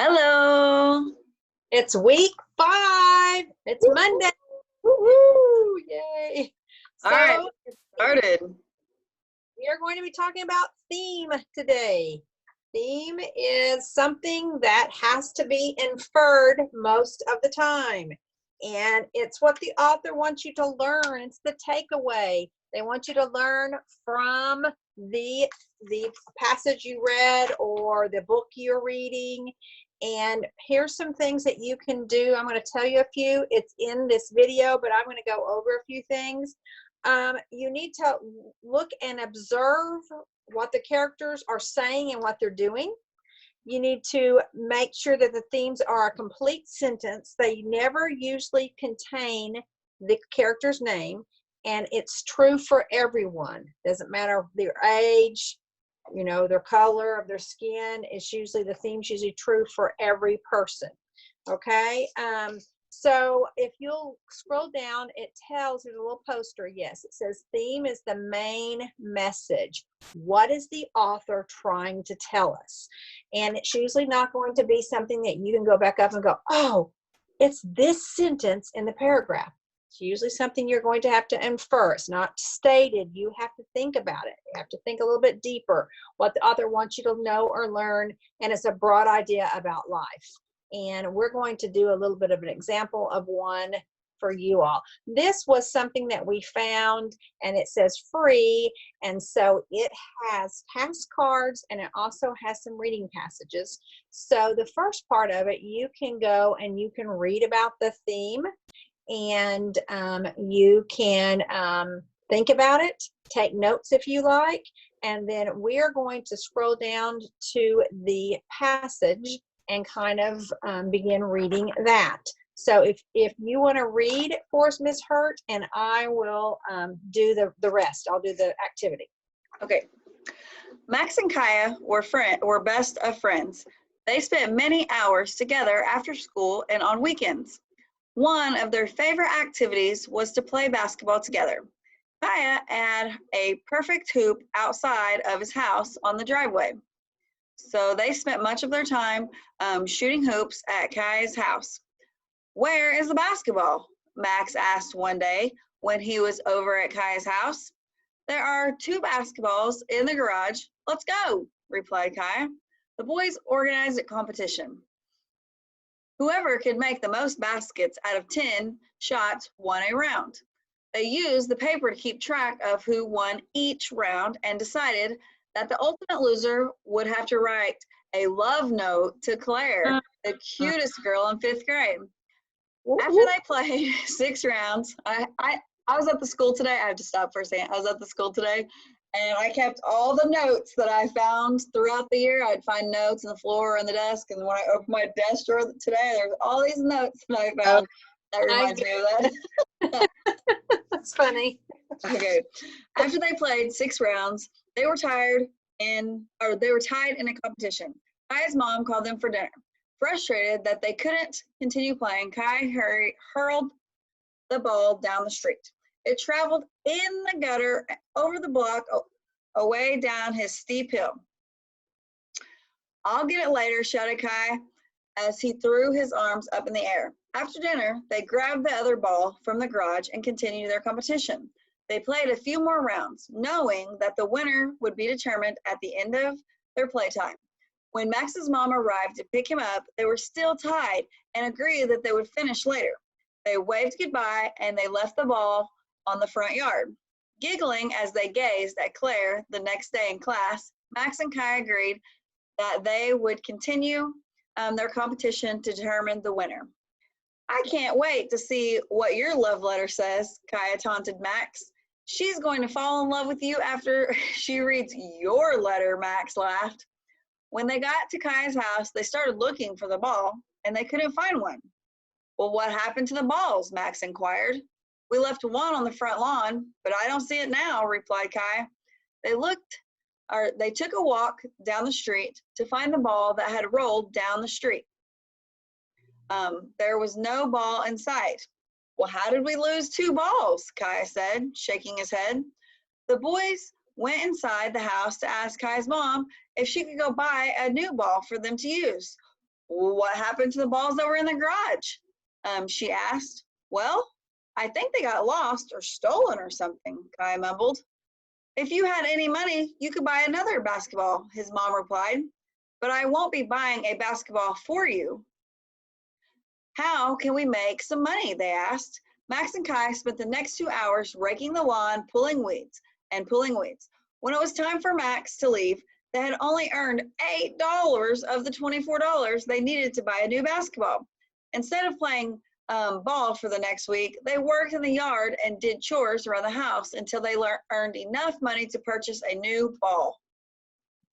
Hello. It's week 5. It's Monday. Woo-hoo! Yay. All right, So started. we are going to be talking about theme today. Theme is something that has to be inferred most of the time. And it's what the author wants you to learn. It's the takeaway. They want you to learn from the passage you read or the book you're reading. And here's some things that you can do. I'm going to tell you a few. It's in this video, but I'm going to go over a few things. You need to look and observe what the characters are saying and what they're doing. You need to make sure that the themes are a complete sentence. They never usually contain the character's name, and it's true for everyone. Doesn't matter their age, their color of their skin. It's usually, the theme's usually true for every person. Okay. So if you'll scroll down, it tells, there's a little poster. Yes, it says theme is the main message. What is the author trying to tell us? And it's usually not going to be something that you can go back up and go, oh, it's this sentence in the paragraph. It's usually something you're going to have to infer. It's not stated. You have to think about it. You have to think a little bit deeper what the author wants you to know or learn, and it's a broad idea about life. And we're going to do a little bit of an example of one for you all. This was something that we found, and it says free, and so it has task cards, and it also has some reading passages. So the first part of it, you can go and you can read about the theme, and you can think about it, take notes if you like, and then we're going to scroll down to the passage and kind of begin reading that. So if you want to read for us, Ms. Hurt, and I will do the rest. I'll do the activity. Okay. Max and Kaya were best of friends. They spent many hours together after school and on weekends. One of their favorite activities was to play basketball together. Kaya had a perfect hoop outside of his house on the driveway. So they spent much of their time shooting hoops at Kaya's house. Where is the basketball? Max asked one day when he was over at Kaya's house. There are 2 basketballs in the garage. Let's go, replied Kaya. The boys organized a competition. Whoever could make the most baskets out of 10 shots won a round. They used the paper to keep track of who won each round and decided that the ultimate loser would have to write a love note to Claire, the cutest girl in 5th grade. After they played 6 rounds, I was at the school today. I have to stop for a second. I was at the school today, and I kept all the notes that I found throughout the year. I'd find notes on the floor or in the desk, and when I opened my desk drawer today, there's all these notes that I found. That reminds me of that. That's funny. Okay. After they played 6 rounds, they were tied in a competition. Kaya's mom called them for dinner. Frustrated that they couldn't continue playing, Kaya hurled the ball down the street. It traveled in the gutter, over the block, away down his steep hill. I'll get it later, shouted Kaya as he threw his arms up in the air. After dinner, they grabbed the other ball from the garage and continued their competition. They played a few more rounds, knowing that the winner would be determined at the end of their playtime. When Max's mom arrived to pick him up, they were still tied and agreed that they would finish later. They waved goodbye and they left the ball on the front yard. Giggling as they gazed at Claire the next day in class, Max and Kaya agreed that they would continue their competition to determine the winner. I can't wait to see what your love letter says, Kaya taunted Max. She's going to fall in love with you after she reads your letter, Max laughed. When they got to Kaya's house, they started looking for the ball, and they couldn't find one. Well, what happened to the balls? Max inquired. We left one on the front lawn, but I don't see it now, replied Kaya. They took a walk down the street to find the ball that had rolled down the street. There was no ball in sight. Well, how did we lose 2 balls? Kaya said, shaking his head. The boys went inside the house to ask Kaya's mom if she could go buy a new ball for them to use. What happened to the balls that were in the garage? She asked. Well, I think they got lost or stolen or something, Kaya mumbled. If you had any money, you could buy another basketball, his mom replied. But I won't be buying a basketball for you. How can we make some money? They asked. Max and Kai spent the next 2 hours raking the lawn, pulling weeds and pulling weeds. When it was time for Max to leave, they had only earned $8 of the $24 they needed to buy a new basketball. Instead of playing ball for the next week, they worked in the yard and did chores around the house until they earned enough money to purchase a new ball.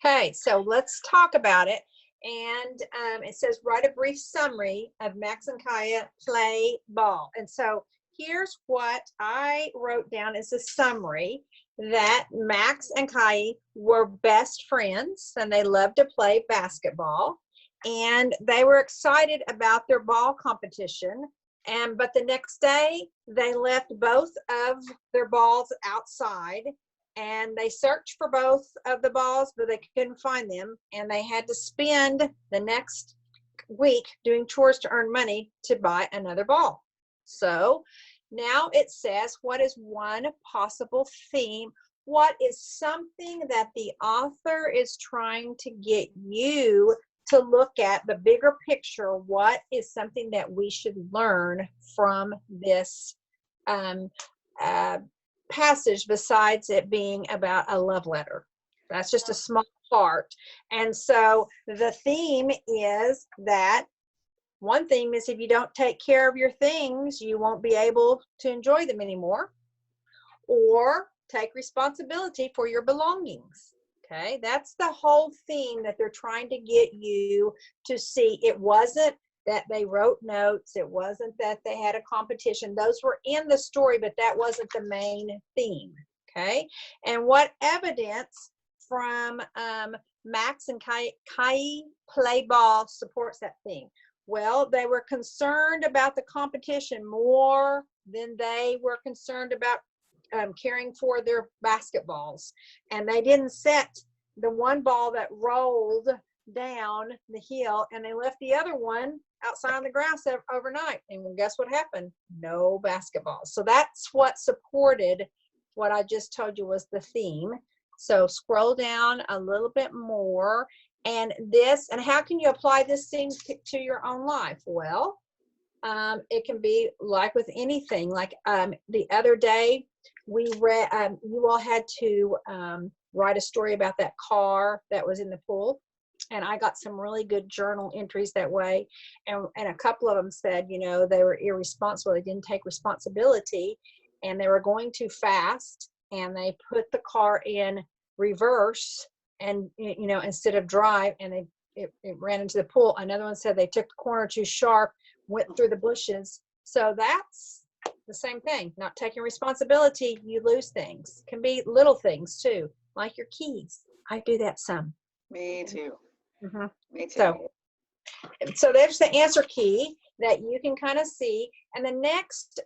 Okay, so let's talk about it. And it says, write a brief summary of Max and Kaya play ball. And so here's what I wrote down as a summary, that Max and Kaya were best friends and they loved to play basketball. And they were excited about their ball competition. But the next day, they left both of their balls outside, and they searched for both of the balls, but they couldn't find them. And they had to spend the next week doing chores to earn money to buy another ball. So now it says, what is one possible theme? What is something that the author is trying to get you to look at the bigger picture? What is something that we should learn from this passage besides it being about a love letter? That's just a small part. And so the theme is that one theme is, if you don't take care of your things, you won't be able to enjoy them anymore, or take responsibility for your belongings. Okay, that's the whole theme that they're trying to get you to see. It wasn't that they wrote notes. It wasn't that they had a competition. Those were in the story, but that wasn't the main theme. Okay, and what evidence from Max and Kai play ball supports that theme? Well, they were concerned about the competition more than they were concerned about caring for their basketballs. And they didn't set the one ball that rolled down the hill, and they left the other one outside on the grass overnight. And guess what happened? No basketballs. So that's what supported what I just told you was the theme. So scroll down a little bit more. And how can you apply this thing to your own life? Well, it can be like with anything. Like the other day, we read, you all had to write a story about that car that was in the pool. And I got some really good journal entries that way. And a couple of them said, you know, they were irresponsible. They didn't take responsibility, and they were going too fast, and they put the car in reverse, and, you know, instead of drive, and it ran into the pool. Another one said they took the corner too sharp, went through the bushes. So that's the same thing. Not taking responsibility, you lose things. Can be little things too, like your keys. I do that some. Me too. Mm-hmm. Me too. So there's the answer key that you can kind of see. And the next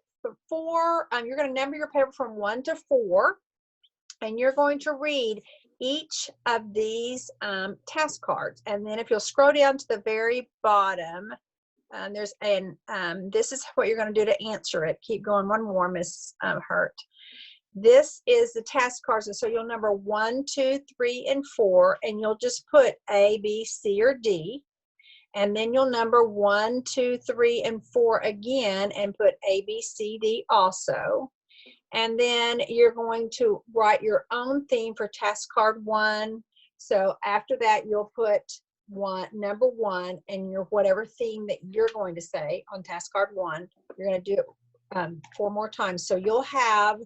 4, you're going to number your paper from 1 to 4, and you're going to read each of these task cards. And then if you'll scroll down to the very bottom, this is what you're going to do to answer it. Keep going. One more, Miss Hurt. This is the task cards, and so you'll number 1, 2, 3, and 4, and you'll just put A, B, C, or D, and then you'll number 1, 2, 3, and 4 again, and put A, B, C, D also. And then you're going to write your own theme for task card 1. So after that, you'll put number 1, and your whatever theme that you're going to say on task card 1. You're going to do it 4 more times. So you'll have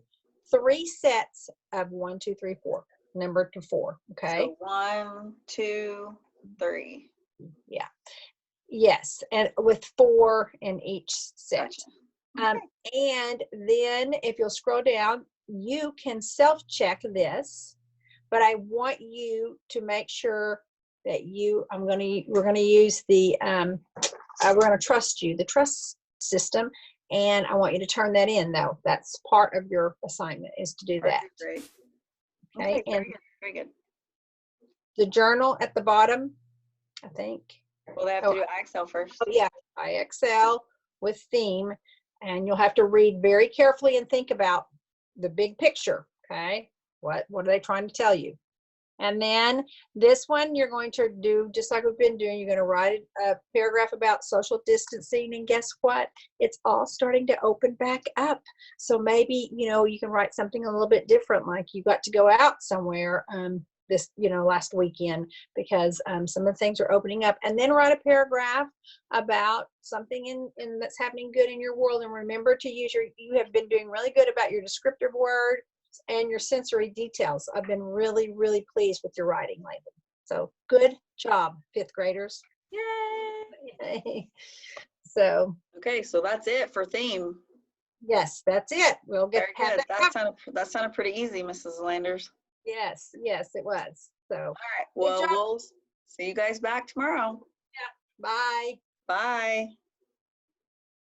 3 sets of 1, 2, 3, 4, numbered to 4. Okay. So 1, 2, 3. Yeah. Yes, and with 4 in each set. Gotcha. Okay. And then if you'll scroll down, you can self-check this, but I want you to make sure that we're going to use the, we're going to trust you, the trust system. And I want you to turn that in, though. That's part of your assignment, is to do that. Great. Okay, very good. Very good. The journal at the bottom, I think. Well, they have to do IXL first. Oh, yeah, IXL with theme, and you'll have to read very carefully and think about the big picture, okay? What are they trying to tell you? And then this one you're going to do just like we've been doing. You're going to write a paragraph about social distancing, and guess what? It's all starting to open back up. So maybe, you can write something a little bit different, like you got to go out somewhere this, last weekend, because some of the things are opening up. And then write a paragraph about something in that's happening good in your world. And remember to use you have been doing really good about your descriptive word and your sensory details. I've been really, really pleased with your writing lately. So good job, 5th graders. Yay! So. Okay, so that's it for theme. Yes, that's it. We'll get Very good. That sounded pretty easy, Mrs. Landers. Yes, it was. So. All right. Well, we'll see you guys back tomorrow. Yeah. Bye. Bye.